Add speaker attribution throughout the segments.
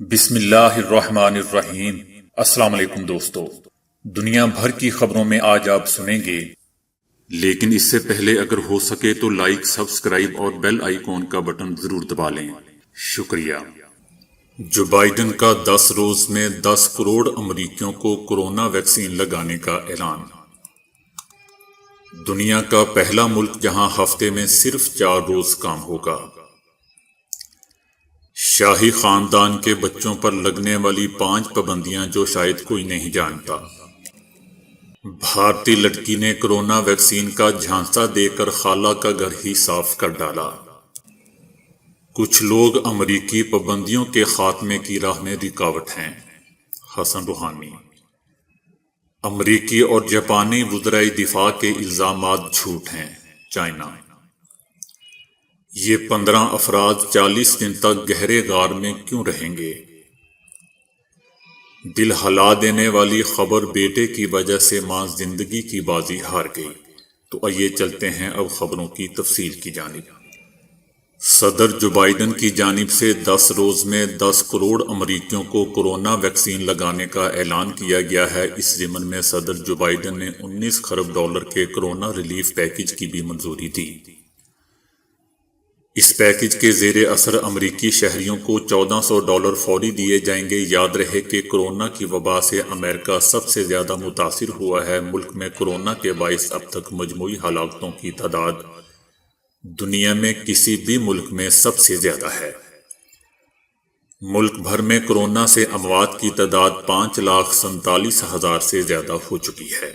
Speaker 1: بسم اللہ الرحمن الرحیم۔ السلام علیکم دوستو، دنیا بھر کی خبروں میں آج آپ سنیں گے، لیکن اس سے پہلے اگر ہو سکے تو لائک، سبسکرائب اور بیل آئیکن کا بٹن ضرور دبا لیں۔ شکریہ۔ جو بائیڈن کا 10 روز میں 10 کروڑ امریکیوں کو کورونا ویکسین لگانے کا اعلان۔ دنیا کا پہلا ملک جہاں ہفتے میں صرف 4 روز کام ہوگا۔ شاہی خاندان کے بچوں پر لگنے والی 5 پابندیاں جو شاید کوئی نہیں جانتا۔ بھارتی لڑکی نے کورونا ویکسین کا جھانسا دے کر خالہ کا گھر ہی صاف کر ڈالا۔ کچھ لوگ امریکی پابندیوں کے خاتمے کی راہ میں رکاوٹ ہیں، حسن روحانی۔ امریکی اور جاپانی وزرائے دفاع کے الزامات جھوٹ ہیں، چائنا۔ یہ 15 افراد 40 دن تک گہرے غار میں کیوں رہیں گے؟ دل ہلا دینے والی خبر، بیٹے کی وجہ سے ماں زندگی کی بازی ہار گئی۔ تو آئیے چلتے ہیں اب خبروں کی تفصیل کی جانب۔ صدر جو بائیڈن کی جانب سے 10 روز میں 10 کروڑ امریکیوں کو کورونا ویکسین لگانے کا اعلان کیا گیا ہے۔ اس ضمن میں صدر جو بائیڈن نے 19 خرب ڈالر کے کورونا ریلیف پیکج کی بھی منظوری دی۔ اس پیکج کے زیر اثر امریکی شہریوں کو $1400 فوری دیے جائیں گے۔ یاد رہے کہ کورونا کی وبا سے امریکہ سب سے زیادہ متاثر ہوا ہے۔ ملک میں کورونا کے باعث اب تک مجموعی ہلاکتوں کی تعداد دنیا میں کسی بھی ملک میں سب سے زیادہ ہے۔ ملک بھر میں کورونا سے اموات کی تعداد 5,47,000 سے زیادہ ہو چکی ہے۔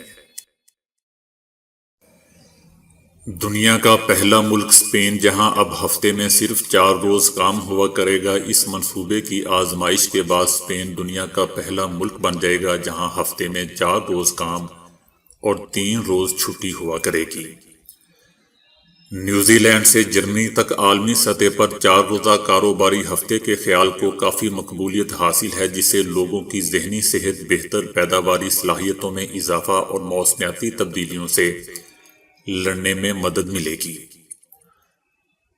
Speaker 1: دنیا کا پہلا ملک اسپین، جہاں اب ہفتے میں صرف 4 روز کام ہوا کرے گا۔ اس منصوبے کی آزمائش کے بعد اسپین دنیا کا پہلا ملک بن جائے گا جہاں ہفتے میں 4 روز کام اور 3 روز چھٹی ہوا کرے گی۔ نیوزی لینڈ سے جرمنی تک عالمی سطح پر 4 روزہ کاروباری ہفتے کے خیال کو کافی مقبولیت حاصل ہے، جس سے لوگوں کی ذہنی صحت، بہتر پیداواری صلاحیتوں میں اضافہ اور موسمیاتی تبدیلیوں سے لڑنے میں مدد ملے گی۔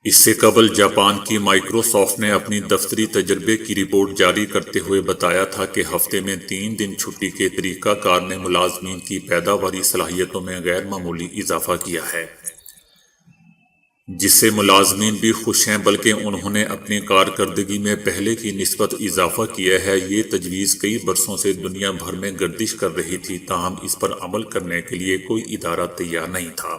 Speaker 1: اس سے قبل جاپان کی مائیکروسافٹ نے اپنی دفتری تجربے کی رپورٹ جاری کرتے ہوئے بتایا تھا کہ ہفتے میں 3 دن چھٹی کے طریقہ کار نے ملازمین کی پیداواری صلاحیتوں میں غیر معمولی اضافہ کیا ہے، جس سے ملازمین بھی خوش ہیں، بلکہ انہوں نے اپنی کارکردگی میں پہلے کی نسبت اضافہ کیا ہے۔ یہ تجویز کئی برسوں سے دنیا بھر میں گردش کر رہی تھی، تاہم اس پر عمل کرنے کے لیے کوئی ادارہ تیار نہیں تھا۔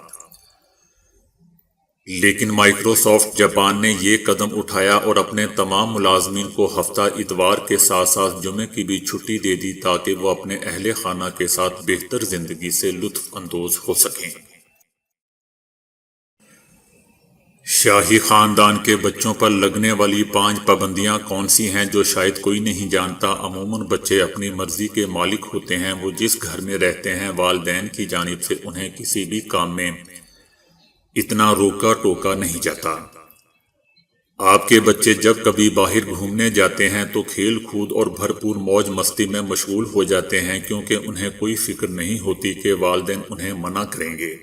Speaker 1: لیکن مائیکروسافٹ جاپان نے یہ قدم اٹھایا اور اپنے تمام ملازمین کو ہفتہ اتوار کے ساتھ ساتھ جمعے کی بھی چھٹی دے دی تاکہ وہ اپنے اہل خانہ کے ساتھ بہتر زندگی سے لطف اندوز ہو سکیں۔ شاہی خاندان کے بچوں پر لگنے والی 5 پابندیاں کون سی ہیں جو شاید کوئی نہیں جانتا؟ عموماً بچے اپنی مرضی کے مالک ہوتے ہیں۔ وہ جس گھر میں رہتے ہیں، والدین کی جانب سے انہیں کسی بھی کام میں اتنا روکا ٹوکا نہیں جاتا۔ آپ کے بچے جب کبھی باہر گھومنے جاتے ہیں تو کھیل کود اور بھرپور موج مستی میں مشغول ہو جاتے ہیں، کیونکہ انہیں کوئی فکر نہیں ہوتی کہ والدین انہیں منع کریں گے۔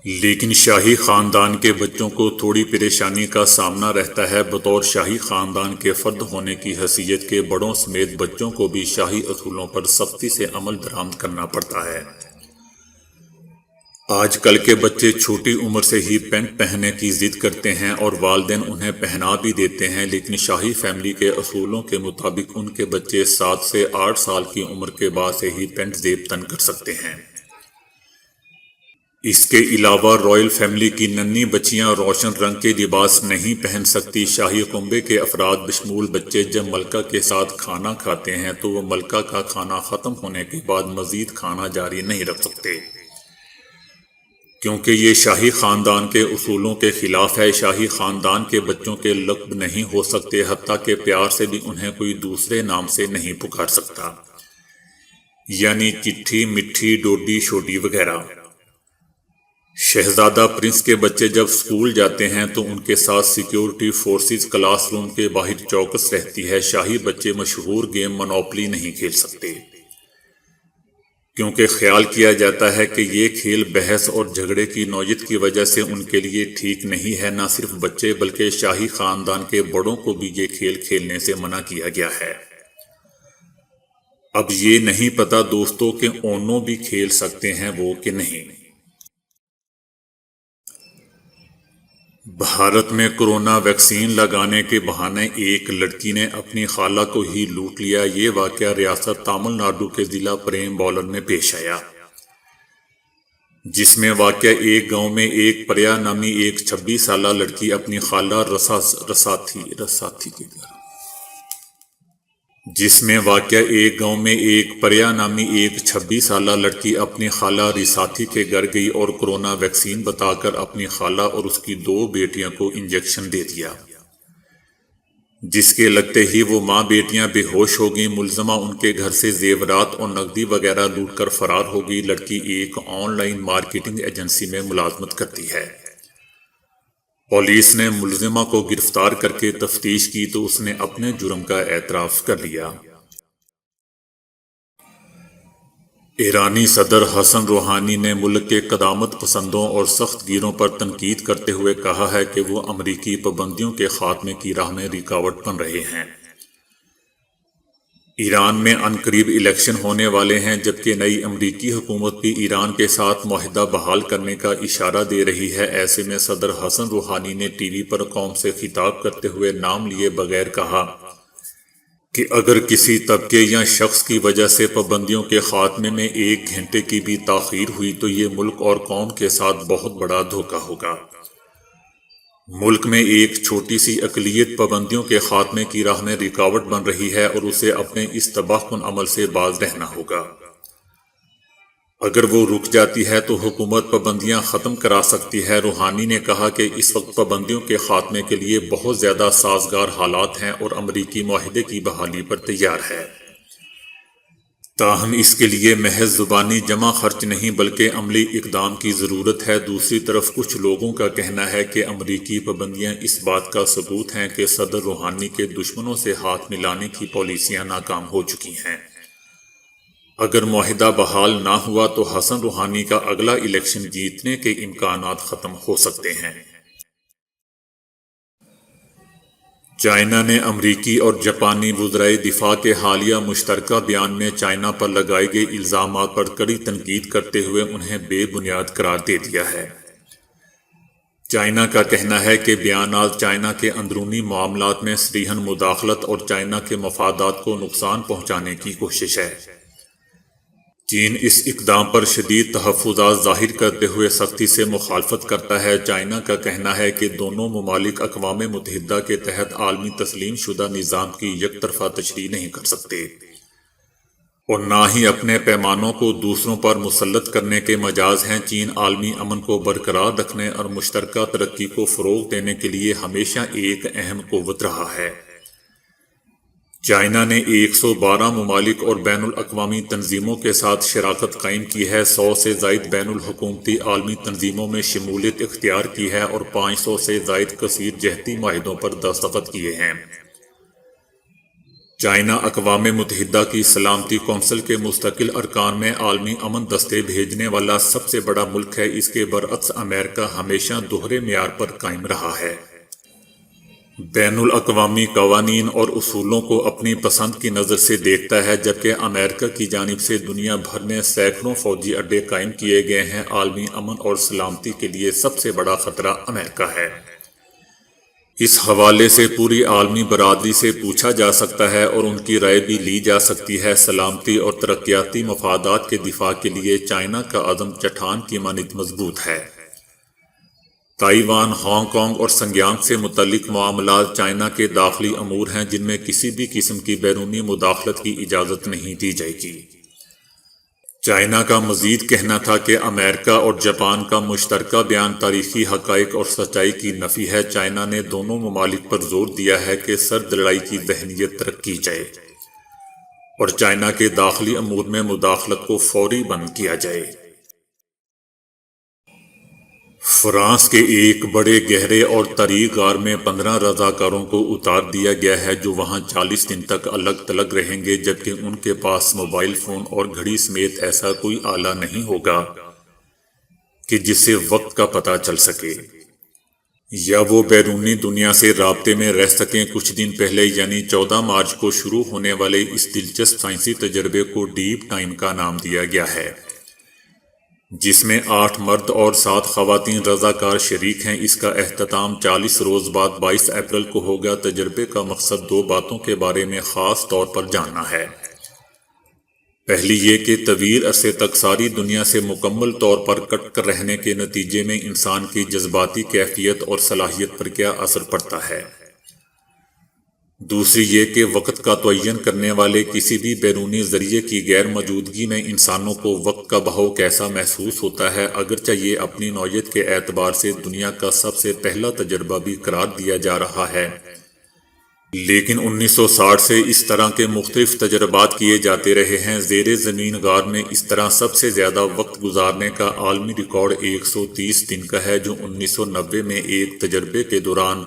Speaker 1: لیکن شاہی خاندان کے بچوں کو تھوڑی پریشانی کا سامنا رہتا ہے۔ بطور شاہی خاندان کے فرد ہونے کی حیثیت کے بڑوں سمیت بچوں کو بھی شاہی اصولوں پر سختی سے عمل درآمد کرنا پڑتا ہے۔ آج کل کے بچے چھوٹی عمر سے ہی پینٹ پہننے کی ضد کرتے ہیں اور والدین انہیں پہنا بھی دیتے ہیں، لیکن شاہی فیملی کے اصولوں کے مطابق ان کے بچے 7 سے 8 سال کی عمر کے بعد سے ہی پینٹ زیب تن کر سکتے ہیں۔ اس کے علاوہ رائل فیملی کی ننھی بچیاں روشن رنگ کے لباس نہیں پہن سکتی۔ شاہی کنبے کے افراد بشمول بچے جب ملکہ کے ساتھ کھانا کھاتے ہیں تو وہ ملکہ کا کھانا ختم ہونے کے بعد مزید کھانا جاری نہیں رکھ سکتے، کیونکہ یہ شاہی خاندان کے اصولوں کے خلاف ہے۔ شاہی خاندان کے بچوں کے لقب نہیں ہو سکتے، حتیٰ کہ پیار سے بھی انہیں کوئی دوسرے نام سے نہیں پکار سکتا، یعنی چٹھی، مٹھی، ڈوڈی، چھوٹی وغیرہ۔ شہزادہ پرنس کے بچے جب اسکول جاتے ہیں تو ان کے ساتھ سیکیورٹی فورسز کلاس روم کے باہر چوکس رہتی ہے۔ شاہی بچے مشہور گیم مونوپلی نہیں کھیل سکتے۔ کیونکہ خیال کیا جاتا ہے کہ یہ کھیل بحث اور جھگڑے کی نوعیت کی وجہ سے ان کے لیے ٹھیک نہیں ہے۔ نہ صرف بچے بلکہ شاہی خاندان کے بڑوں کو بھی یہ کھیل کھیلنے سے منع کیا گیا ہے۔ اب یہ نہیں پتا دوستو کہ اونو بھی کھیل سکتے ہیں وہ کہ نہیں۔ بھارت میں کورونا ویکسین لگانے کے بہانے ایک لڑکی نے اپنی خالہ کو ہی لوٹ لیا۔ یہ واقعہ ریاست تامل ناڈو کے ضلع پریم میں پیش آیا، جس میں واقع ایک گاؤں میں ایک پریا نامی ایک 26 سالہ لڑکی اپنی خالہ رساتھی کے گھر جس میں واقع ایک گاؤں میں ایک پریا نامی ایک 26 سالہ لڑکی اپنی خالہ رساتھی کے گھر گئی اور کورونا ویکسین بتا کر اپنی خالہ اور اس کی 2 بیٹیاں کو انجیکشن دے دیا، جس کے لگتے ہی وہ ماں بیٹیاں بے ہوش ہو گئیں۔ ملزمہ ان کے گھر سے زیورات اور نقدی وغیرہ لوٹ کر فرار ہو گئی۔ لڑکی ایک آن لائن مارکیٹنگ ایجنسی میں ملازمت کرتی ہے۔ پولیس نے ملزمہ کو گرفتار کر کے تفتیش کی تو اس نے اپنے جرم کا اعتراف کر لیا۔ ایرانی صدر حسن روحانی نے ملک کے قدامت پسندوں اور سخت گیروں پر تنقید کرتے ہوئے کہا ہے کہ وہ امریکی پابندیوں کے خاتمے کی راہ میں رکاوٹ بن رہے ہیں۔ ایران میں عنقریب الیکشن ہونے والے ہیں، جبکہ نئی امریکی حکومت بھی ایران کے ساتھ معاہدہ بحال کرنے کا اشارہ دے رہی ہے۔ ایسے میں صدر حسن روحانی نے ٹی وی پر قوم سے خطاب کرتے ہوئے نام لیے بغیر کہا کہ اگر کسی طبقے یا شخص کی وجہ سے پابندیوں کے خاتمے میں 1 گھنٹے کی بھی تاخیر ہوئی تو یہ ملک اور قوم کے ساتھ بہت بڑا دھوکہ ہوگا۔ ملک میں ایک چھوٹی سی اقلیت پابندیوں کے خاتمے کی راہ میں رکاوٹ بن رہی ہے اور اسے اپنے اس تباہ کن عمل سے باز رہنا ہوگا۔ اگر وہ رک جاتی ہے تو حکومت پابندیاں ختم کرا سکتی ہے۔ روحانی نے کہا کہ اس وقت پابندیوں کے خاتمے کے لیے بہت زیادہ سازگار حالات ہیں اور امریکی معاہدے کی بحالی پر تیار ہے، تاہم اس کے لیے محض زبانی جمع خرچ نہیں بلکہ عملی اقدام کی ضرورت ہے۔ دوسری طرف کچھ لوگوں کا کہنا ہے کہ امریکی پابندیاں اس بات کا ثبوت ہیں کہ صدر روحانی کے دشمنوں سے ہاتھ ملانے کی پالیسیاں ناکام ہو چکی ہیں۔ اگر معاہدہ بحال نہ ہوا تو حسن روحانی کا اگلا الیکشن جیتنے کے امکانات ختم ہو سکتے ہیں۔ چائنا نے امریکی اور جاپانی وزرائے دفاع کے حالیہ مشترکہ بیان میں چائنا پر لگائے گئے الزامات پر کڑی تنقید کرتے ہوئے انہیں بے بنیاد قرار دے دیا ہے۔ چائنا کا کہنا ہے کہ بیانات چائنا کے اندرونی معاملات میں صریحاً مداخلت اور چائنا کے مفادات کو نقصان پہنچانے کی کوشش ہے۔ چین اس اقدام پر شدید تحفظات ظاہر کرتے ہوئے سختی سے مخالفت کرتا ہے۔ چائنا کا کہنا ہے کہ دونوں ممالک اقوام متحدہ کے تحت عالمی تسلیم شدہ نظام کی یک طرفہ تشریح نہیں کر سکتے اور نہ ہی اپنے پیمانوں کو دوسروں پر مسلط کرنے کے مجاز ہیں۔ چین عالمی امن کو برقرار رکھنے اور مشترکہ ترقی کو فروغ دینے کے لیے ہمیشہ ایک اہم قوت رہا ہے۔ چائنا نے 112 ممالک اور بین الاقوامی تنظیموں کے ساتھ شراکت قائم کی ہے، 100 سے زائد بین الحکومتی عالمی تنظیموں میں شمولیت اختیار کی ہے اور 500 سے زائد کثیر جہتی معاہدوں پر دستخط کیے ہیں۔ چائنا اقوام متحدہ کی سلامتی کونسل کے مستقل ارکان میں عالمی امن دستے بھیجنے والا سب سے بڑا ملک ہے۔ اس کے برعکس امریکہ ہمیشہ دوہرے معیار پر قائم رہا ہے، بین الاقوامی قوانین اور اصولوں کو اپنی پسند کی نظر سے دیکھتا ہے، جبکہ امریکہ کی جانب سے دنیا بھر میں سینکڑوں فوجی اڈے قائم کیے گئے ہیں۔ عالمی امن اور سلامتی کے لیے سب سے بڑا خطرہ امریکہ ہے۔ اس حوالے سے پوری عالمی برادری سے پوچھا جا سکتا ہے اور ان کی رائے بھی لی جا سکتی ہے۔ سلامتی اور ترقیاتی مفادات کے دفاع کے لیے چائنا کا عزم چٹان کی مانند مضبوط ہے۔ تائیوان، ہانگ کانگ اور سنگیانگ سے متعلق معاملات چائنا کے داخلی امور ہیں جن میں کسی بھی قسم کی بیرونی مداخلت کی اجازت نہیں دی جائے گی۔ چائنا کا مزید کہنا تھا کہ امریکہ اور جاپان کا مشترکہ بیان تاریخی حقائق اور سچائی کی نفی ہے۔ چائنا نے دونوں ممالک پر زور دیا ہے کہ سرد لڑائی کی ذہنیت ترک کی جائے اور چائنا کے داخلی امور میں مداخلت کو فوری بند کیا جائے۔ فرانس کے ایک بڑے گہرے اور طریق غار میں 15 رضاکاروں کو اتار دیا گیا ہے جو وہاں 40 دن تک الگ تلگ رہیں گے، جبکہ ان کے پاس موبائل فون اور گھڑی سمیت ایسا کوئی آلہ نہیں ہوگا کہ جس سے وقت کا پتہ چل سکے یا وہ بیرونی دنیا سے رابطے میں رہ سکیں۔ کچھ دن پہلے یعنی 14 مارچ کو شروع ہونے والے اس دلچسپ سائنسی تجربے کو ڈیپ ٹائم کا نام دیا گیا ہے، جس میں 8 مرد اور 7 خواتین رضاکار شریک ہیں۔ اس کا اختتام 40 روز بعد 22 اپریل کو ہوگا۔ تجربے کا مقصد 2 باتوں کے بارے میں خاص طور پر جاننا ہے۔ پہلی یہ کہ طویل عرصے تک ساری دنیا سے مکمل طور پر کٹ کر رہنے کے نتیجے میں انسان کی جذباتی کیفیت اور صلاحیت پر کیا اثر پڑتا ہے۔ دوسری یہ کہ وقت کا تعین کرنے والے کسی بھی بیرونی ذریعے کی غیر موجودگی میں انسانوں کو وقت کا بہاؤ کیسا محسوس ہوتا ہے۔ اگرچہ یہ اپنی نوعیت کے اعتبار سے دنیا کا سب سے پہلا تجربہ بھی قرار دیا جا رہا ہے، لیکن 1960 سے اس طرح کے مختلف تجربات کیے جاتے رہے ہیں۔ زیر زمین غار میں اس طرح سب سے زیادہ وقت گزارنے کا عالمی ریکارڈ 130 دن کا ہے، جو 1990 میں ایک تجربے کے دوران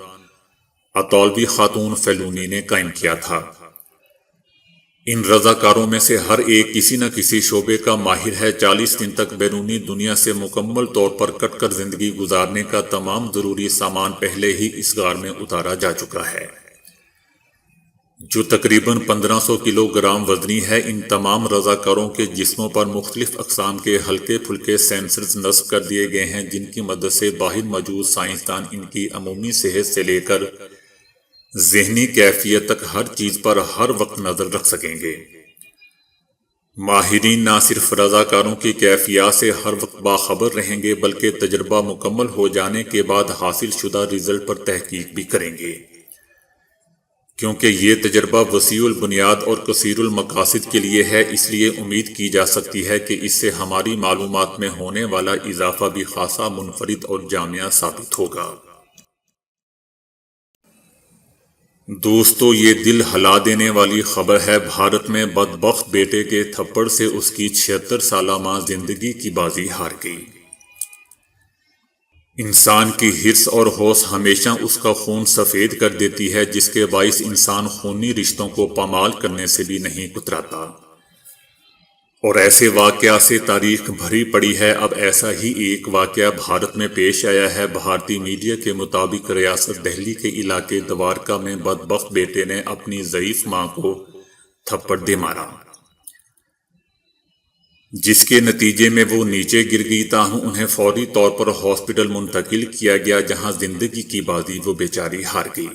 Speaker 1: اطالوی خاتون فیلونی نے قائم کیا تھا۔ ان رضاکاروں میں سے ہر ایک کسی نہ کسی شعبے کا ماہر ہے۔ 40 دن تک بیرونی دنیا سے مکمل طور پر کٹ کر زندگی گزارنے کا تمام ضروری سامان پہلے ہی اس غار میں اتارا جا چکا ہے، جو تقریباً 1500 کلو گرام وزنی ہے۔ ان تمام رضاکاروں کے جسموں پر مختلف اقسام کے ہلکے پھلکے سینسرز نصب کر دیے گئے ہیں، جن کی مدد سے باہر موجود سائنسدان ان کی عمومی صحت سے لے کر ذہنی کیفیت تک ہر چیز پر ہر وقت نظر رکھ سکیں گے۔ ماہرین نہ صرف رضاکاروں کی کیفیات سے ہر وقت باخبر رہیں گے، بلکہ تجربہ مکمل ہو جانے کے بعد حاصل شدہ رزلٹ پر تحقیق بھی کریں گے، کیونکہ یہ تجربہ وسیع البنیاد اور کثیر المقاصد کے لیے ہے۔ اس لیے امید کی جا سکتی ہے کہ اس سے ہماری معلومات میں ہونے والا اضافہ بھی خاصا منفرد اور جامع ثابت ہوگا۔ دوستو، یہ دل ہلا دینے والی خبر ہے۔ بھارت میں بدبخت بیٹے کے تھپڑ سے اس کی 76 سالہ ماں زندگی کی بازی ہار گئی۔ انسان کی حرص اور ہوس ہمیشہ اس کا خون سفید کر دیتی ہے، جس کے باعث انسان خونی رشتوں کو پامال کرنے سے بھی نہیں کتراتا، اور ایسے واقعات سے تاریخ بھری پڑی ہے۔ اب ایسا ہی ایک واقعہ بھارت میں پیش آیا ہے۔ بھارتی میڈیا کے مطابق ریاست دہلی کے علاقے دوارکا میں بدبخت بیٹے نے اپنی ضعیف ماں کو تھپڑ دے مارا، جس کے نتیجے میں وہ نیچے گر گئی، تاہم انہیں فوری طور پر ہاسپٹل منتقل کیا گیا، جہاں زندگی کی بازی وہ بیچاری ہار گئی۔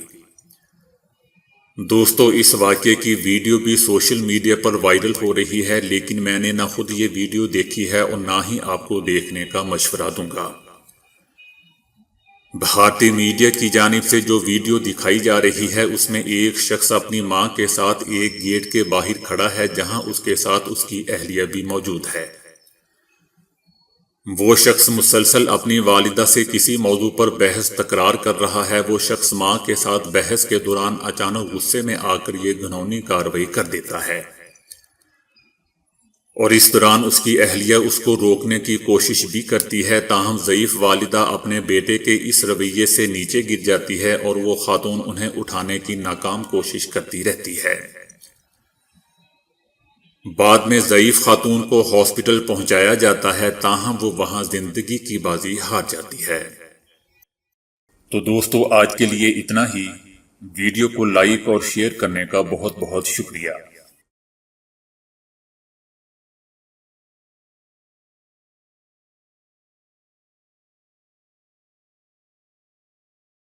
Speaker 1: دوستو، اس واقعے کی ویڈیو بھی سوشل میڈیا پر وائرل ہو رہی ہے، لیکن میں نے نہ خود یہ ویڈیو دیکھی ہے اور نہ ہی آپ کو دیکھنے کا مشورہ دوں گا۔ بھارتی میڈیا کی جانب سے جو ویڈیو دکھائی جا رہی ہے، اس میں ایک شخص اپنی ماں کے ساتھ ایک گیٹ کے باہر کھڑا ہے، جہاں اس کے ساتھ اس کی اہلیہ بھی موجود ہے۔ وہ شخص مسلسل اپنی والدہ سے کسی موضوع پر بحث تکرار کر رہا ہے۔ وہ شخص ماں کے ساتھ بحث کے دوران اچانک غصے میں آ کر یہ گھناؤنی کارروائی کر دیتا ہے، اور اس دوران اس کی اہلیہ اس کو روکنے کی کوشش بھی کرتی ہے، تاہم ضعیف والدہ اپنے بیٹے کے اس رویے سے نیچے گر جاتی ہے اور وہ خاتون انہیں اٹھانے کی ناکام کوشش کرتی رہتی ہے۔ بعد میں ضعیف خاتون کو ہاسپٹل پہنچایا جاتا ہے، تاہم وہ وہاں زندگی کی بازی ہار جاتی ہے۔ تو دوستو، آج کے لیے اتنا ہی۔ ویڈیو کو لائک اور شیئر کرنے کا بہت بہت شکریہ۔